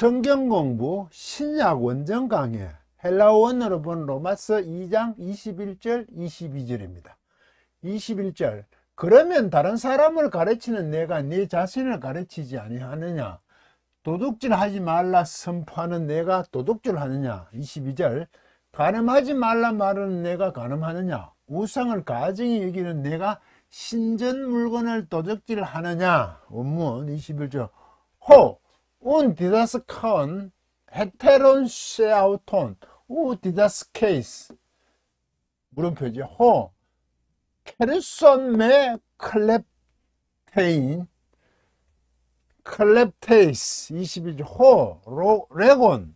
성경 공부 신약 원정 강해 헬라어 원어로 본 로마서 2장 21절 22절입니다. 21절 그러면 다른 사람을 가르치는 내가 네 자신을 가르치지 아니하느냐? 도둑질 하지 말라 선포하는 내가 도둑질 하느냐? 22절 간음하지 말라 말하는 내가 간음하느냐? 우상을 가증히 여기는 내가 신전 물건을 도둑질 하느냐? 원문 21절 호 운 디다스카온 헤테론 쉐아우톤 우 디다스케이스 물음표죠. 호 케르손 메 클렙테인 클렙테이스 22절 호 레곤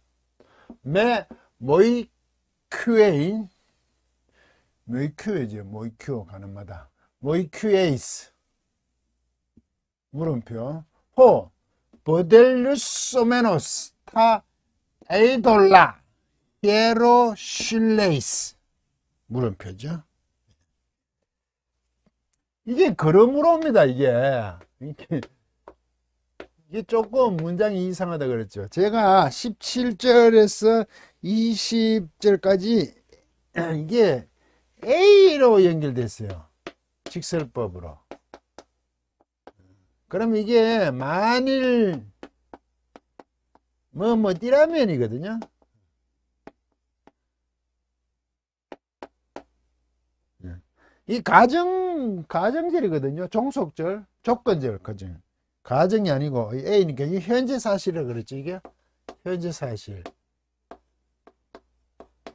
메 모이큐에인 모이큐에죠. 모이큐 가는마다 모이큐에이스 물음표 호 보델루소메노스 타 에이돌라 히에로실레이스 물음표죠. 이게 그러므로입니다. 이게 조금 문장이 이상하다 그랬죠. 제가 17절에서 20절까지 이게 A로 연결됐어요. 직설법으로. 그럼 이게 만일 띠라면이거든요. 이 가정절이거든요. 종속절, 조건절 가정이 아니고 A니까 이 현재 사실을 그랬죠. 이게 현재 사실.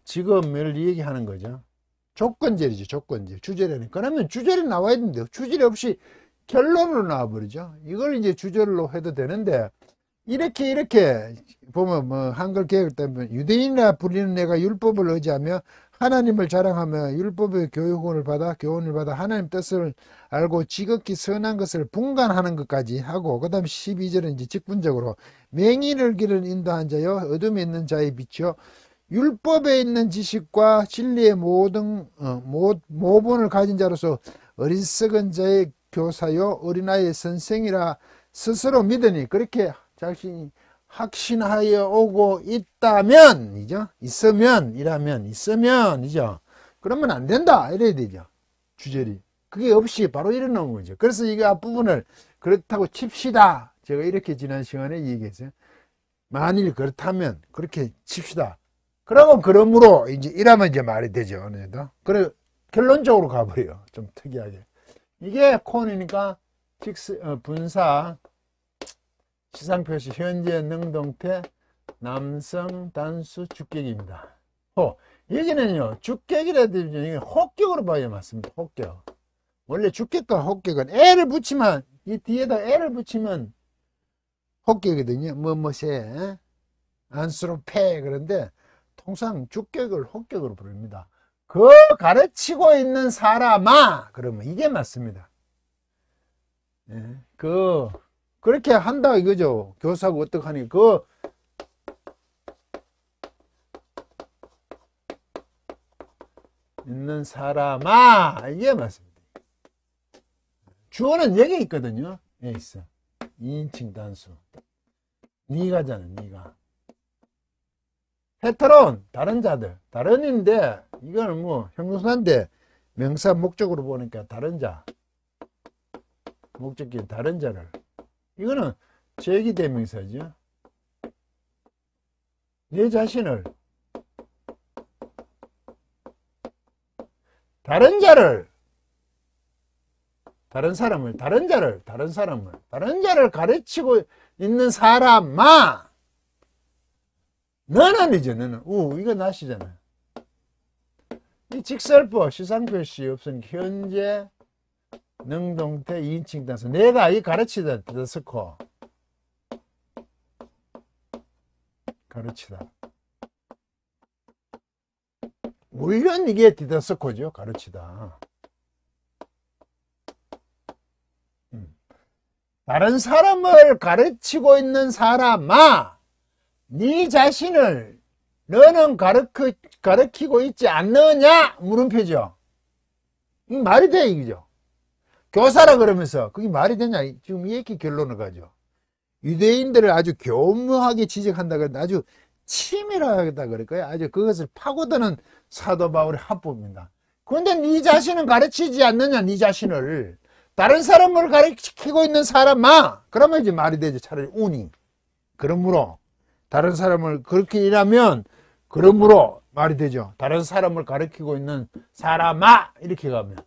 지금을 얘기하는 거죠. 조건절이죠. 조건절. 주절이니까. 그러면 주절이 나와야 되는데 주절이 없이 결론으로 나와버리죠. 이걸 이제 주절로 해도 되는데 이렇게 보면 한글 개혁 때문에 유대인이라 불리는 내가 율법을 의지하며 하나님을 자랑하며 율법의 교훈을 받아 하나님 뜻을 알고 지극히 선한 것을 분간하는 것까지 하고 그 다음 12절은 이제 직분적으로 맹인을 길을 인도한 자여 어둠에 있는 자의 빛이요 율법에 있는 지식과 진리의 모본을 가진 자로서 어리석은 자의 교사요 어린아이의 선생이라 스스로 믿으니 그렇게 자신이 확신하여 오고 있다면 있으면 그러면 안 된다 이래야 되죠. 주절이 그게 없이 바로 일어나는 거죠. 그래서 이 앞부분을 그렇다고 칩시다. 제가 이렇게 지난 시간에 얘기했어요. 만일 그렇다면 그렇게 칩시다. 그러면 그러므로 이러면 이제 말이 되죠. 어느 정도. 그래 결론적으로 가버려요. 좀 특이하게. 이게 콘이니까 분사 시상표시 현재 능동태 남성 단수 주격입니다. 여기는요 주격이라도 이게 혹격으로 봐야 맞습니다. 혹격. 원래 주격과 혹격은 애를 붙이면 이 뒤에다 애를 붙이면 혹격이거든요. 뭐뭐세 안수로 패 그런데 통상 주격을 혹격으로 부릅니다. 그 가르치고 있는 사람아 그러면 이게 맞습니다. 그렇게 한다 이거죠. 교사가 어떻게 하니 있는 사람아 이게 맞습니다. 주어는 여기 있거든요. 여기 있어. 2인칭 단수. 니가잖아. 니가. 헤테론 다른 자들 다른인데 이거는 형용사인데 명사 목적으로 보니까 다른 자 목적기 다른 자를 이거는 제기대명사죠. 내 자신을 다른 자를 다른 사람을 가르치고 있는 사람아 너는 이거 나시잖아요. 이 직설법 시상표시 없으니까 현재 능동태 2인칭 단수 내가 이 가르치다 디다스코 가르치다 물론 이게 디다스코죠. 가르치다. 다른 사람을 가르치고 있는 사람아 네 자신을 너는 가르치고 있지 않느냐 물음표죠. 이 말이 돼 이거죠. 교사라 그러면서 그게 말이 되냐 지금 이렇게 결론을 가죠. 유대인들을 아주 교묘하게 지적한다 그런데 아주 치밀하다 그럴까요? 아주 그것을 파고드는 사도 바울의 합법입니다. 그런데 네 자신은 가르치지 않느냐, 네 자신을. 다른 사람을 가르치고 있는 사람아. 그러면 이제 말이 되죠. 차라리 운이. 그러므로 다른 사람을 그렇게 일하면 그러므로 말이 되죠. 다른 사람을 가르치고 있는 사람아. 이렇게 가면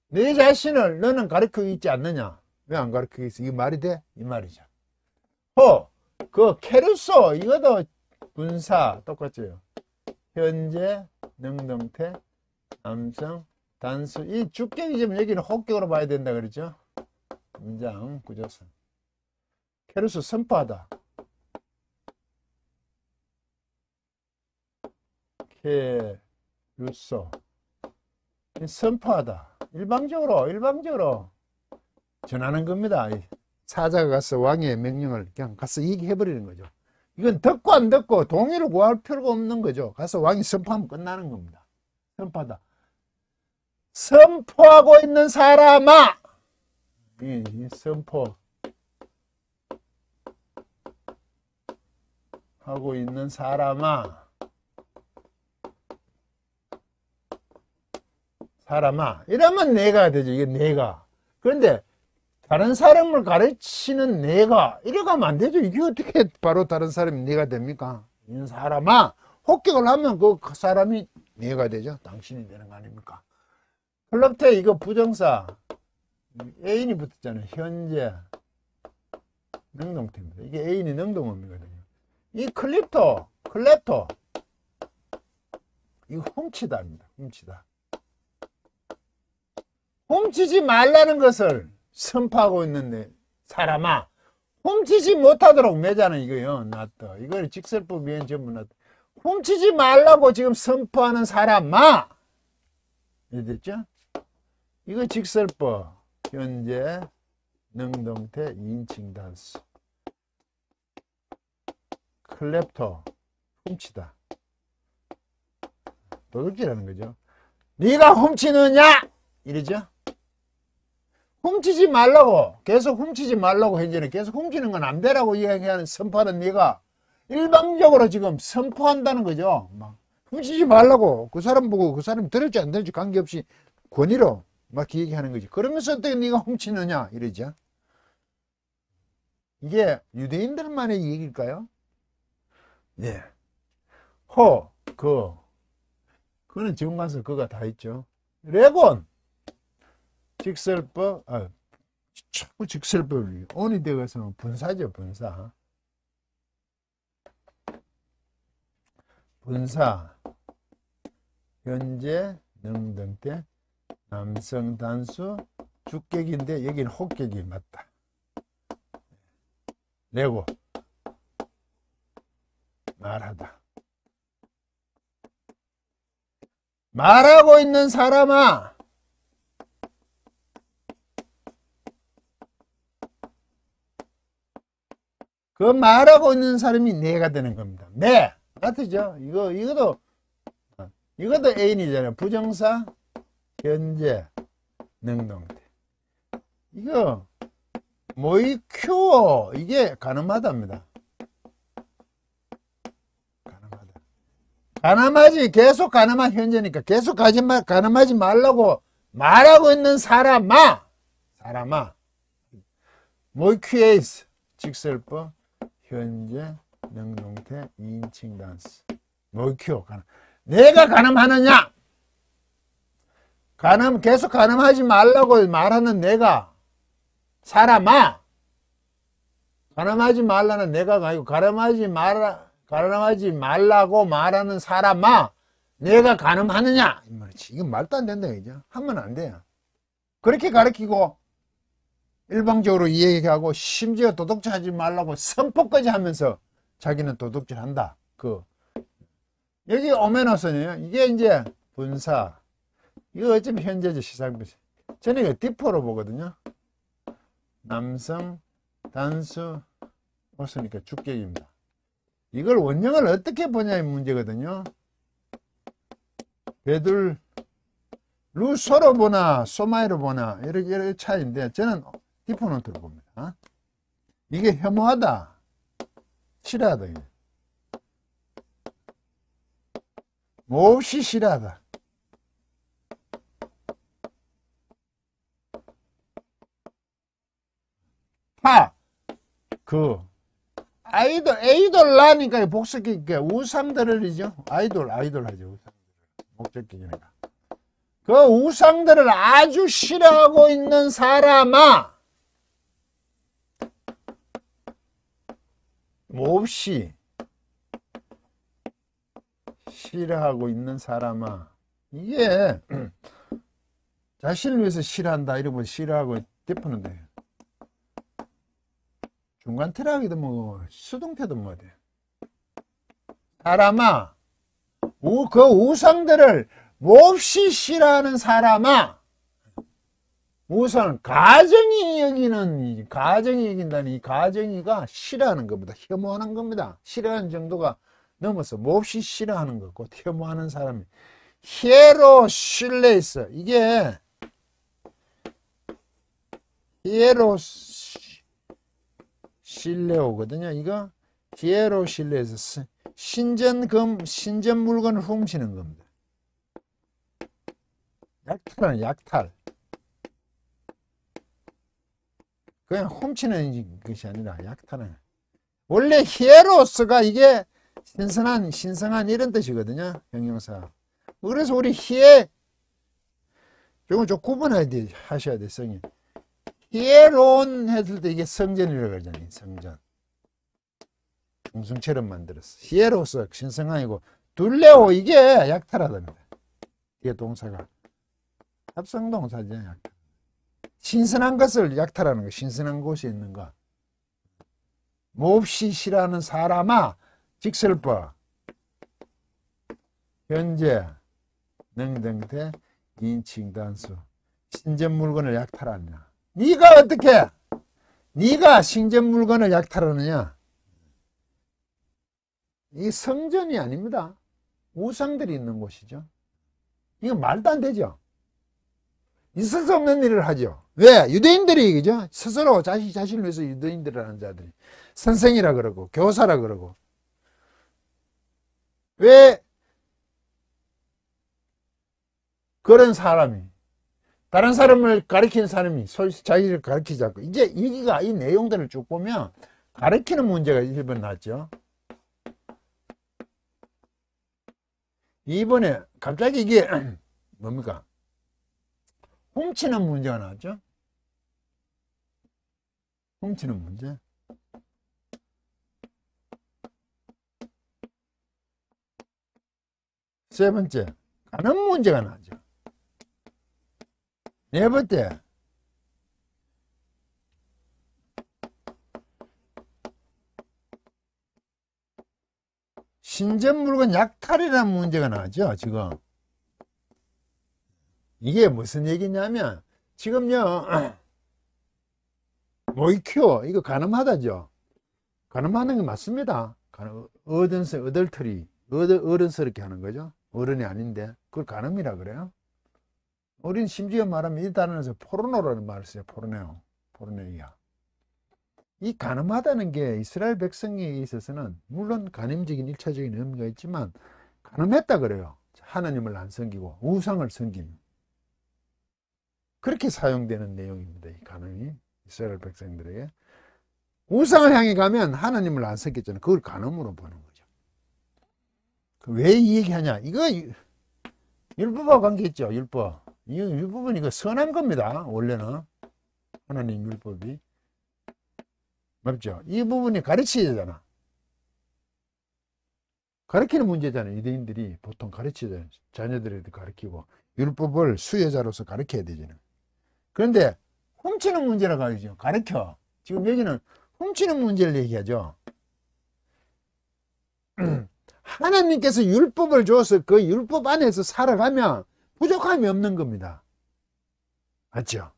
네 자신을 너는 가르치고 있지 않느냐. 왜 안 가르치고 있어? 이게 말이 돼? 이 말이죠. 그 케르소 이것도 분사 똑같죠. 현재, 능동태, 남성, 단수. 이 주격이지만 여기는 혹격으로 봐야 된다 그러죠. 문장 구조선. 케르소 선포하다. 케르소 선포하다. 일방적으로 전하는 겁니다. 사자가 가서 왕의 명령을 그냥 가서 얘기해버리는 거죠. 이건 듣고 안 듣고 동의를 구할 필요가 없는 거죠. 가서 왕이 선포하면 끝나는 겁니다. 선포하다. 선포하고 있는 사람아. 이 선포 하고 있는 사람아. 이러면 내가 되죠. 이게 내가. 그런데 다른 사람을 가르치는 내가 이래 가면 안 되죠. 이게 어떻게 바로 다른 사람이 내가 됩니까? 이 사람아. 혹격을 하면 그 사람이 내가 되죠. 당신이 되는 거 아닙니까? 클럽테 이거 부정사 애인이 붙었잖아요. 현재 능동태입니다. 이게 애인이 능동어미거든요. 이 클랩토 이거 훔치다입니다. 훔치지 말라는 것을 선포하고 있는데 사람아 훔치지 못하도록 매자는 이거요. 놨다. 이걸 직설법 위엔 전부 놨다. 훔치지 말라고 지금 선포하는 사람아. 이해됐죠? 이거 직설법 현재 능동태 2인칭 단수 클랩토 훔치다 도둑질하는 거죠. 네가 훔치느냐 이러죠. 훔치지 말라고 계속 훔치지 말라고 현재는 계속 훔치는 건 안 되라고 이야기하는 선포하는 네가 일방적으로 지금 선포한다는 거죠. 막 훔치지 말라고 그 사람 보고 그 사람이 들을지 안 들을지 관계없이 권위로 막 얘기하는 거지. 그러면서 어떻게 네가 훔치느냐 이러죠. 이게 유대인들만의 얘기일까요? 예. 그거는 지금 가서 그가 다 있죠. 레곤 직설법, 자꾸 직설법이 온이 되어서 분사죠, 분사. 현재 능동태 남성 단수 주격인데 여기는 혹격이 맞다. 레고 말하다. 말하고 있는 사람아. 그 말하고 있는 사람이 내가 되는 겁니다. 내. 같으죠? 이것도 애인이잖아요. 부정사, 현재, 능동태. 이거, 모이큐어. 이게 가늠하다입니다. 가늠하지, 계속 가늠한 현재니까 계속 가늠하지 말라고 말하고 있는 사람아. 모이큐에이스. 직설법. 현재 능동태 2인칭 단수 모이큐 내가 가늠하느냐 계속 가늠하지 말라고 말하는 내가 사람아 가늠하지 말라는 내가가 아니고 가늠하지 말라고 말하는 사람아 내가 가늠하느냐 이 말이지. 이건 말도 안 된다 이죠. 하면 안 돼요. 그렇게 가르치고 일방적으로 이야기하고 심지어 도둑질 하지 말라고 선포까지 하면서 자기는 도둑질 한다. 여기 오메노선이에요. 이게 이제 분사. 이거 어차피 현재죠. 시상분사. 저는 이거 디포로 보거든요. 남성, 단수, 없으니까 주격입니다. 이걸 원형을 어떻게 보냐의 문제거든요. 배둘, 루소로 보나, 소마이로 보나, 이렇게 차이인데, 저는 디포노트로 봅니다. 이게 혐오하다, 싫어하다. 몹시 싫어하다. 에이돌라니까 복수기니까 우상들을이죠. 아이돌 하죠. 우상들. 목적기니까. 그 우상들을 아주 싫어하고 있는 사람아, 몹시 싫어하고 있는 사람아. 이게 자신을 위해서 싫어한다 이러면 싫어하고 덮는데 중간 틀하기도 뭐 수동태도 뭐 돼. 사람아, 그 우상들을 몹시 싫어하는 사람아. 우선 가정이 여긴다는 이 가정이가 싫어하는 겁니다. 혐오하는 겁니다. 싫어하는 정도가 넘어서 몹시 싫어하는 거고 혐오하는 사람이 히에로실레이스. 이게 히에로실레오거든요. 이거 히에로실레에서 신전 물건을 훔치는 겁니다. 약탈. 그냥 훔치는 것이 아니라 약탈은. 원래 히에로스가 이게 신성한 이런 뜻이거든요. 형용사. 그래서 우리 조금 구분하셔야 돼, 성이. 히에론 했을 때 이게 성전이라고 그러잖아요. 성전. 중성처럼 만들었어. 히에로스 신성한이고, 둘레오 이게 약탈하답니다. 이게 동사가. 합성동사죠. 약탈. 신선한 것을 약탈하는 거. 신선한 곳에 있는 거. 몹시 싫어하는 사람아, 직설법, 현재, 능등태, 인칭단수. 신전 물건을 약탈하느냐. 네가 어떻게? 네가 신전 물건을 약탈하느냐? 이 성전이 아닙니다. 우상들이 있는 곳이죠. 이거 말도 안 되죠. 있을 수 없는 일을 하죠. 왜? 유대인들이, 그죠? 스스로 자신을 위해서 유대인들을 하는 자들이. 선생이라 그러고, 교사라 그러고. 왜 그런 사람이, 다른 사람을 가르치는 사람이 자기를 가르치지 않고, 이제 여기가 이 내용들을 쭉 보면 가르치는 문제가 1번 나왔죠. 2번에 갑자기 이게 뭡니까? 훔치는 문제가 나왔죠. 훔치는 문제. 세 번째, 가는 문제가 나죠. 네 번째, 신전 물건 약탈이라는 문제가 나죠. 지금 이게 무슨 얘기냐면, 지금요 모이큐어 이거 가늠하다죠. 가늠하는 게 맞습니다. 어른스럽게 하는 거죠. 어른이 아닌데 그걸 가늠이라 그래요. 우린 심지어 말하면 이 단어에서 포르노라는 말을 써요. 포르네이아. 이 가늠하다는 게 이스라엘 백성에 있어서는 물론 간임적인 1차적인 의미가 있지만 가늠했다 그래요. 하나님을 안 섬기고 우상을 섬기는, 그렇게 사용되는 내용입니다. 이 가늠이 이스라엘 백성들에게. 우상을 향해 가면 하나님을 안 섬겼잖아요. 그걸 가늠으로 보는 거죠. 왜 이 얘기하냐? 이거 율법하고 관계 있죠. 율법은 이거 선한 겁니다. 원래는 하나님 율법이 맞죠? 이 부분이 가르쳐야 되잖아. 가르치는 문제잖아요. 유대인들이 보통 가르치잖아요. 자녀들에도 가르치고 율법을 수혜자로서 가르쳐야 되잖아요. 그런데 훔치는 문제라고 하죠. 가르쳐. 지금 여기는 훔치는 문제를 얘기하죠. 하나님께서 율법을 줘서 그 율법 안에서 살아가면 부족함이 없는 겁니다. 맞죠?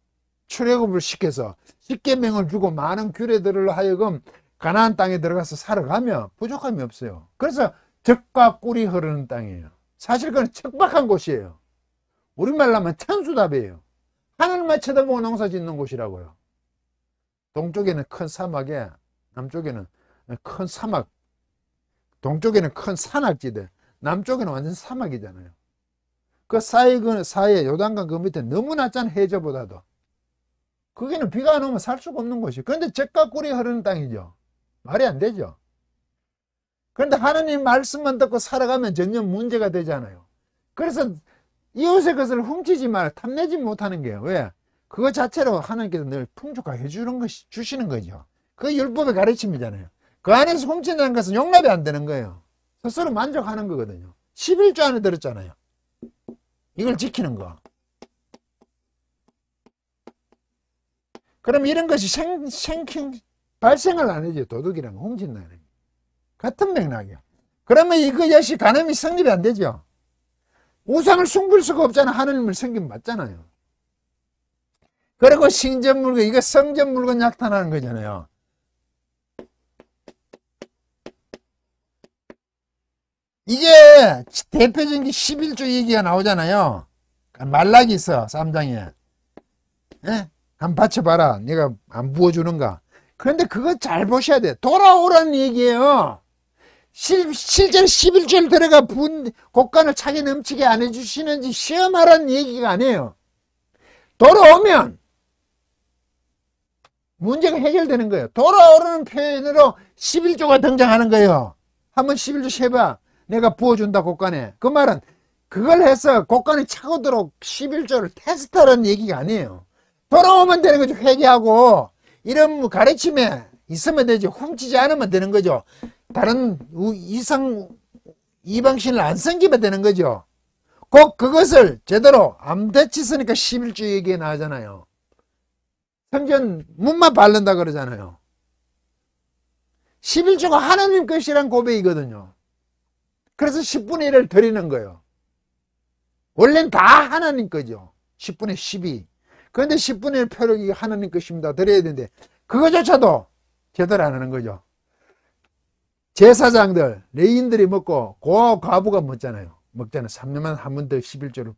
출애굽을 시켜서 십계명을 주고 많은 규례들을 하여금 가나안 땅에 들어가서 살아가면 부족함이 없어요. 그래서 젖과 꿀이 흐르는 땅이에요. 사실 그건 척박한 곳이에요. 우리말로 하면 천수답이에요. 하늘만 쳐다보고 농사 짓는 곳이라고요. 동쪽에는 큰 사막에 남쪽에는 큰 사막, 동쪽에는 큰 산악지대, 남쪽에는 완전 사막이잖아요. 그 사이에 요단강 그 밑에 너무 낮잖아, 해저보다도. 거기는 비가 안 오면 살 수가 없는 곳이에요. 그런데 젖과 꿀이 흐르는 땅이죠. 말이 안 되죠. 그런데 하나님 말씀만 듣고 살아가면 전혀 문제가 되잖아요. 그래서 이웃의 것을 훔치지 말, 탐내지 못하는 게요. 왜? 그거 자체로 하나님께서 늘 풍족하게 주시는 거죠. 그 율법의 가르침이잖아요. 그 안에서 훔친다는 것은 용납이 안 되는 거예요. 스스로 만족하는 거거든요. 11조 안에 들었잖아요. 이걸 지키는 거. 그럼 이런 것이 발생을 안 해줘요. 도둑이란 거, 훔친다는 거. 같은 맥락이요. 그러면 이거 역시 간음이 성립이 안 되죠. 우상을 숨길 수가 없잖아. 하느님을 섬기면 맞잖아요. 그리고 신전 물건, 이거 성전 물건 약탈하는 거잖아요. 이게 대표적인 게 11조 얘기가 나오잖아요. 말라기서 3장에. 예? 한번 받쳐봐라. 내가 안 부어주는가. 그런데 그거 잘 보셔야 돼. 돌아오라는 얘기예요. 실제로 11조를 들어가 부은 곡간을 차게 넘치게 안 해주시는지 시험하라는 얘기가 아니에요. 돌아오면 문제가 해결되는 거예요. 돌아오라는 표현으로 11조가 등장하는 거예요. 한번 11조 세봐. 내가 부어준다 곡간에. 그 말은 그걸 해서 곡간이 차고도록 11조를 테스트하라는 얘기가 아니에요. 돌아오면 되는 거죠. 회개하고 이런 가르침에 있으면 되죠. 훔치지 않으면 되는 거죠. 다른 이방신을 안 섬기면 되는 거죠. 꼭 그것을 제대로 안 되치으니까 11조 얘기가 나오잖아요. 성전 문만 바른다 그러잖아요. 11조가 하나님 것이란 고백이거든요. 그래서 10분의 1을 드리는 거예요. 원래는 다 하나님 거죠. 10분의 12. 그런데 10분의 1 표력이 하나님 것입니다. 드려야 되는데 그거조차도 제대로 안 하는 거죠. 제사장들, 레인들이 먹고 과부가 먹잖아요. 3년만 한 번 더 11조를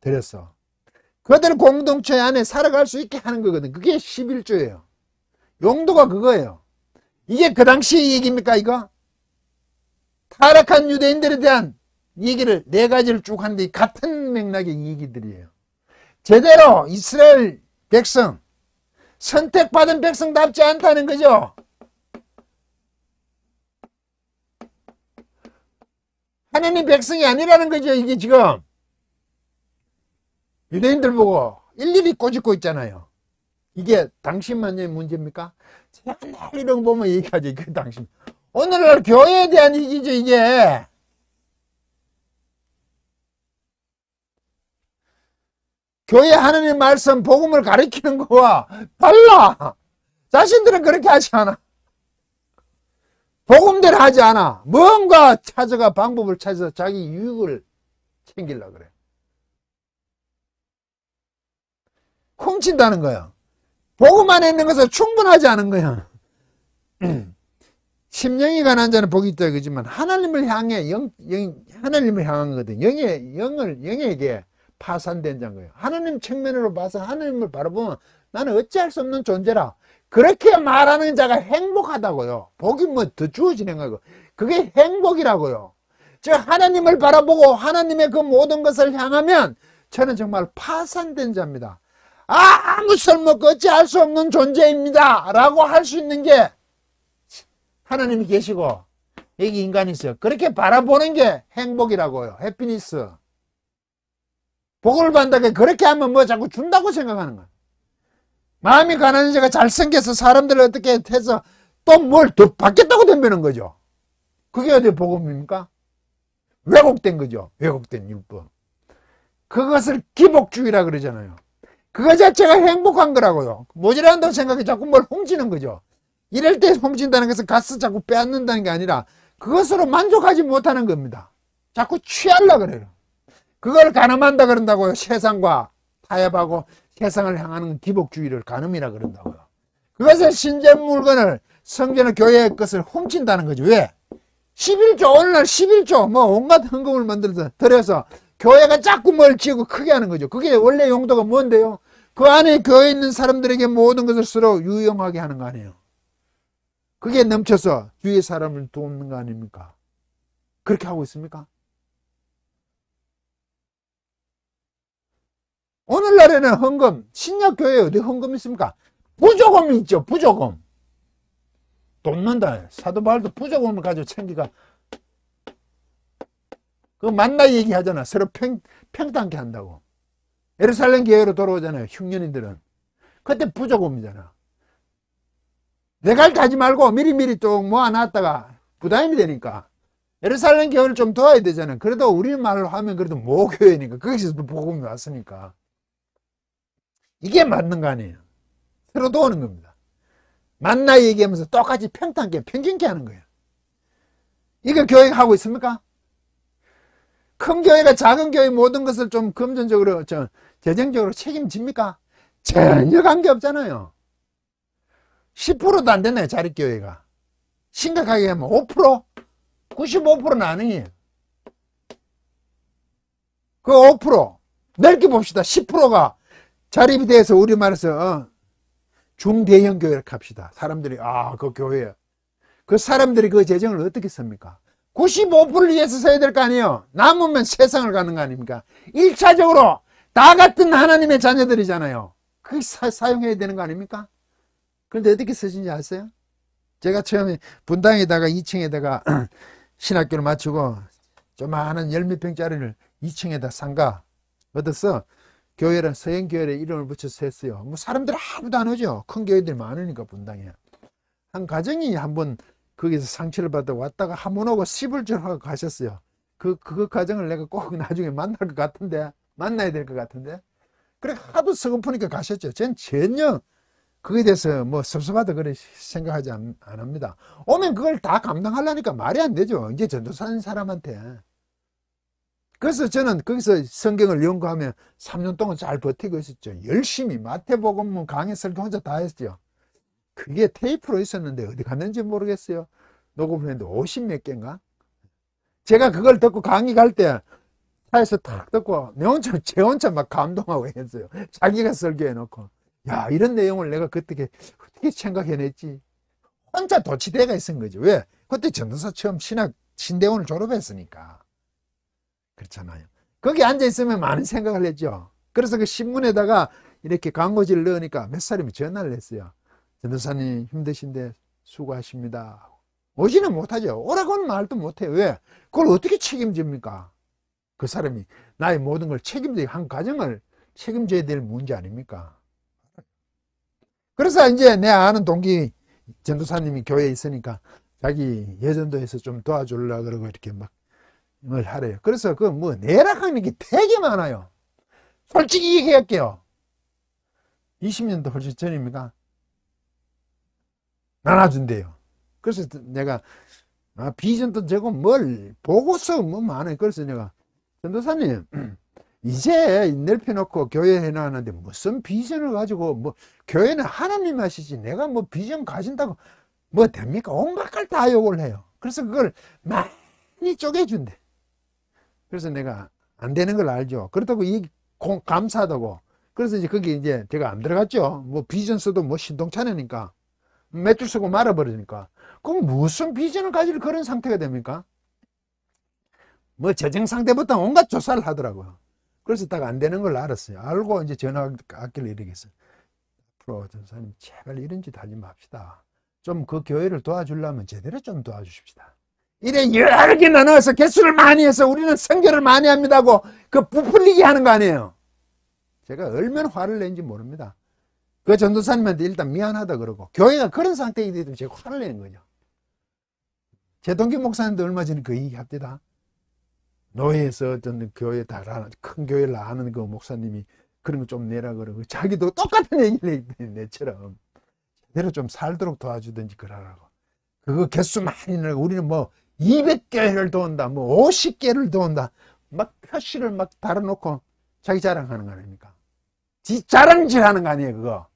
드렸어. 그들 공동체 안에 살아갈 수 있게 하는 거거든. 그게 11조예요. 용도가 그거예요. 이게 그 당시 얘기입니까, 이거? 타락한 유대인들에 대한 얘기를 4가지를 쭉 하는데 같은 맥락의 얘기들이에요. 제대로 이스라엘 백성, 선택받은 백성답지 않다는 거죠. 하나님 백성이 아니라는 거죠. 이게 지금 유대인들 보고 일일이 꼬집고 있잖아요. 이게 당신만의 문제입니까? 제가 날 이런 거 보면 얘기하지. 그 당신. 오늘날 교회에 대한 얘기죠, 이게. 교회 하나님 말씀, 복음을 가르치는 거와 달라. 자신들은 그렇게 하지 않아. 복음대로 하지 않아. 뭔가 찾아가 방법을 찾아서 자기 유익을 챙기려고 그래. 훔친다는 거야. 복음 안에 있는 것은 충분하지 않은 거야. 심령이 가난한 자는 복이 있다 그러지만 하나님을 향해 하나님을 향한 거거든. 영에게 파산된 자인 거예요. 하나님 측면으로 봐서 하나님을 바라보면 나는 어찌할 수 없는 존재라. 그렇게 말하는 자가 행복하다고요. 복이 뭐 더 주어지는 거고. 그게 행복이라고요. 즉 하나님을 바라보고 하나님의 그 모든 것을 향하면 저는 정말 파산된 자입니다. 아무 쓸모없고 어찌할 수 없는 존재입니다. 라고 할 수 있는 게 하나님이 계시고 여기 인간이 있어요. 그렇게 바라보는 게 행복이라고요. 해피니스. 복을 받는다고 그렇게 하면 뭐 자꾸 준다고 생각하는 거야. 마음이 가난한 자가 잘생겨서 사람들을 어떻게 해서 또 뭘 더 받겠다고 덤비는 거죠. 그게 어디 복음입니까? 왜곡된 거죠. 왜곡된 율법. 그것을 기복주의라 그러잖아요. 그거 자체가 행복한 거라고요. 모자란다고 생각해 자꾸 뭘 훔치는 거죠. 이럴 때 훔친다는 것은 가서 자꾸 빼앗는다는 게 아니라 그것으로 만족하지 못하는 겁니다. 자꾸 취하려고 그래요. 그걸 간음한다 그런다고요. 세상과 타협하고 세상을 향하는 기복주의를 간음이라 그런다고요. 그것을 신전 물건을 성전의 교회의 것을 훔친다는 거죠. 왜? 11조, 오늘날 11조 뭐 온갖 헌금을 만들어서 들여서 교회가 자꾸 뭘 지고 크게 하는 거죠. 그게 원래 용도가 뭔데요? 그 안에 교회에 있는 사람들에게 모든 것을 서로 유용하게 하는 거 아니에요. 그게 넘쳐서 주위의 사람을 돕는 거 아닙니까? 그렇게 하고 있습니까? 오늘날에는 헌금, 신약교회에 어디 헌금 있습니까? 부조금이 있죠, 부조금. 돕는다. 사도 바울도 부조금을 가지고 챙기가. 그거 만나 얘기하잖아. 서로 평등하게 한다고. 예루살렘 교회로 돌아오잖아요, 흉년이들은. 그때 부조금이잖아. 내가 할 때 하지 말고 미리미리 또 모아놨다가 부담이 되니까. 예루살렘 교회를 좀 도와야 되잖아요. 그래도 우리 말로 하면 그래도 모교회니까. 거기서 복음이 왔으니까. 이게 맞는 거 아니에요. 서로 도우는 겁니다. 만나 얘기하면서 똑같이 평등하게, 평균케 하는 거예요. 이거 교회가 하고 있습니까? 큰 교회가 작은 교회 모든 것을 좀 금전적으로, 재정적으로 책임집니까? 전혀 관계없잖아요. 10%도 안 되나요, 자립교회가? 심각하게 하면 5%? 95%는 아니에요. 그 5%, 넓게 봅시다. 10%가 자립이 돼서 우리말해서 중대형 교회를 합시다. 사람들이 그 교회, 그 사람들이 그 재정을 어떻게 씁니까? 95%를 위해서 써야 될 거 아니에요. 남으면 세상을 가는 거 아닙니까? 1차적으로 다 같은 하나님의 자녀들이잖아요. 그게 사용해야 되는 거 아닙니까? 그런데 어떻게 쓰신지 아세요? 제가 처음에 분당에다가 2층에다가 신학교를 마치고 조그마한 10몇 평짜리를 2층에다 상가 얻어서 교회를, 서영교회에 이름을 붙여서 했어요. 뭐 사람들 아무도 안 오죠. 큰 교회들이 많으니까 분당에. 한 가정이 한번 거기서 상처를 받아 왔다가 한 번 오고 10을 하고 가셨어요. 그 가정을 내가 꼭 나중에 만날 것 같은데, 만나야 될 것 같은데. 그래 하도 서글프니까 가셨죠. 전 전혀 그거에 대해서 뭐 섭섭하다 그래 생각하지 안 합니다. 오면 그걸 다 감당하려니까 말이 안 되죠. 이제 전도사는 사람한테. 그래서 저는 거기서 성경을 연구하며 3년 동안 잘 버티고 있었죠. 열심히 마태복음 강의 설교 혼자 다 했죠. 그게 테이프로 있었는데 어디 갔는지 모르겠어요. 녹음했는데 50몇 개인가? 제가 그걸 듣고 강의 갈 때 차에서 탁 듣고 제 혼자 막 감동하고 했어요. 자기가 설교해놓고. 야, 이런 내용을 내가 그때 어떻게 생각해냈지? 혼자 도치대가 있은 거죠. 왜? 그때 전도사 처음 신대원을 졸업했으니까. 그렇잖아요. 거기 앉아있으면 많은 생각을 했죠. 그래서 그 신문에다가 이렇게 광고지를 넣으니까 몇 사람이 전화를 했어요. 전도사님 힘드신데 수고하십니다. 오지는 못하죠. 오라고는 말도 못해요. 왜? 그걸 어떻게 책임집니까? 그 사람이 나의 모든 걸 책임져야, 한 가정을 책임져야 될 문제 아닙니까? 그래서 이제 내 아는 동기 전도사님이 교회에 있으니까 자기 예전도에서 좀 도와주려고 그러고 이렇게 막 뭘 하래요. 그래서 그 뭐 내락하는 게 되게 많아요. 솔직히 얘기할게요. 20년도 훨씬 전입니까? 나눠준대요. 그래서 내가 비전도 되고 뭘 보고서 뭐 많아요. 그래서 내가 전도사님 이제 넓혀놓고 교회 해놨는데 무슨 비전을 가지고 뭐 교회는 하나님 하시지 내가 뭐 비전 가진다고 뭐 됩니까? 온갖 걸 다 욕을 해요. 그래서 그걸 많이 쪼개준대. 그래서 내가 안 되는 걸 알죠. 그렇다고 감사하다고. 그래서 이제 거기 이제 제가 안 들어갔죠. 뭐 비전 써도 뭐 신동차내니까 몇 줄 쓰고 말아버리니까. 그럼 무슨 비전을 가질 그런 상태가 됩니까? 뭐 재정 상태부터 온갖 조사를 하더라고요. 그래서 딱 안 되는 걸 알았어요. 알고 이제 전화하길래 이렇게 했어요. 앞으로 전사님 제발 이런 짓 하지 맙시다. 좀 그 교회를 도와주려면 제대로 좀 도와주십시다. 이래 여러 개 나눠서 개수를 많이 해서 우리는 선교를 많이 합니다고 그 부풀리게 하는 거 아니에요. 제가 얼마나 화를 낸지 모릅니다. 그 전도사님한테 일단 미안하다 그러고 교회가 그런 상태이기 때문에 제가 화를 내는 거죠. 제 동기 목사님도 얼마 전에 그 얘기 합니다. 노예에서 어떤 교회 큰 교회를 아는 그 목사님이 그런 거 좀 내라 그러고 자기도 똑같은 얘기를 해 내처럼 제대로 좀 살도록 도와주든지 그러라고. 그거 개수 많이 내고 우리는 뭐 200개를 도운다 뭐 50개를 도운다 막 표시를 막 달아놓고 자기 자랑하는 거 아닙니까? 지 자랑질 하는 거 아니에요 그거.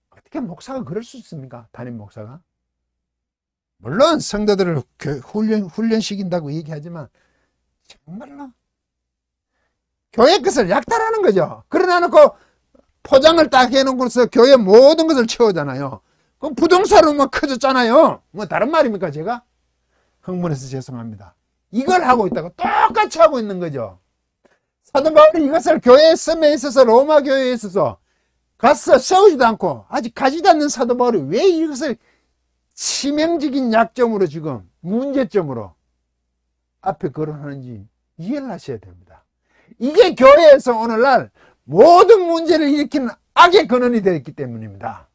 어떻게 목사가 그럴 수 있습니까? 담임 목사가. 물론 성도들을 훈련시킨다고 얘기하지만 정말로 교회 것을 약탈하는 거죠. 그러나 놓고 포장을 딱 해놓고서 교회 모든 것을 채우잖아요. 그럼 부동산은 뭐 커졌잖아요. 뭐 다른 말입니까 제가? 흥분해서 죄송합니다. 이걸 하고 있다고 똑같이 하고 있는 거죠. 사도 바울이 이것을 교회의 씀에 있어서 로마 교회에 있어서 가서 세우지도 않고 아직 가지도 않는 사도 바울이 왜 이것을 치명적인 약점으로 지금 문제점으로 앞에 거론하는지 이해를 하셔야 됩니다. 이게 교회에서 오늘날 모든 문제를 일으키는 악의 근원이 되어 있기 때문입니다.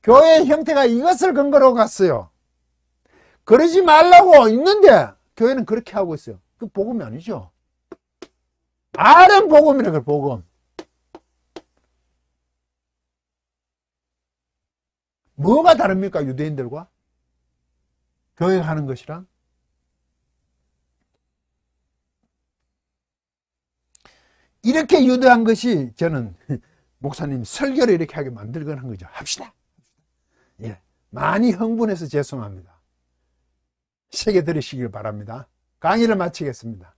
교회의 형태가 이것을 근거로 갔어요. 그러지 말라고 있는데 교회는 그렇게 하고 있어요. 그 복음이 아니죠. 바른 복음이라 그래, 복음. 뭐가 다릅니까? 유대인들과 교회가 하는 것이랑? 이렇게 유도한 것이 저는 목사님 설교를 이렇게 하게 만들거나 한 거죠. 합시다. 예, 많이 흥분해서 죄송합니다. 새겨 들으시길 바랍니다. 강의를 마치겠습니다.